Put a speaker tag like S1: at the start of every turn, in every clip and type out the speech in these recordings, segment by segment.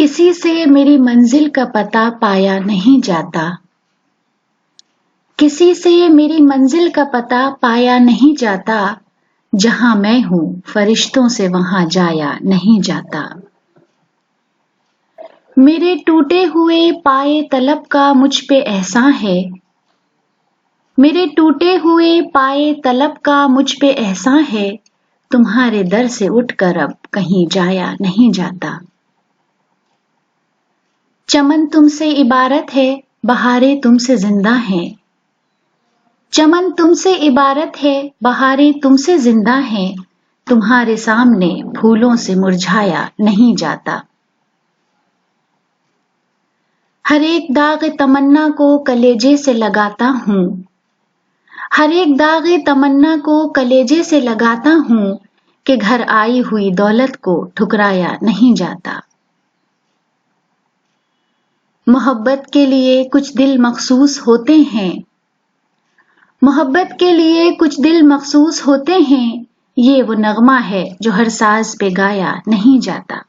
S1: किसी से मेरी मंजिल का पता पाया नहीं जाता। किसी से मेरी मंजिल का पता पाया नहीं जाता। जहां मैं हूं फरिश्तों से वहां जाया नहीं जाता। मेरे टूटे हुए पाए तलब का मुझ पे एहसान है। मेरे टूटे हुए पाए तलब का मुझ पे एहसान है। तुम्हारे दर से उठकर अब कहीं जाया नहीं जाता। चमन तुमसे इबारत है, बहारें तुमसे जिंदा हैं। चमन तुमसे इबारत है, बहारें तुमसे जिंदा हैं। तुम्हारे सामने फूलों से मुरझाया नहीं जाता। हर एक दाग तमन्ना को कलेजे से लगाता हूँ। हर एक दाग तमन्ना को कलेजे से लगाता हूँ कि घर आई हुई दौलत को ठुकराया नहीं जाता। मोहब्बत के लिए कुछ दिल मखसूस होते हैं। मोहब्बत के लिए कुछ दिल मखसूस होते हैं। ये वो नगमा है जो हर साज पे गाया नहीं जाता।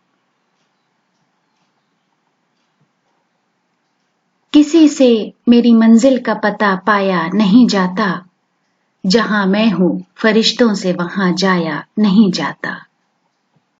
S1: किसी से मेरी मंजिल का पता पाया नहीं जाता। जहां मैं हूं फरिश्तों से वहां जाया नहीं जाता।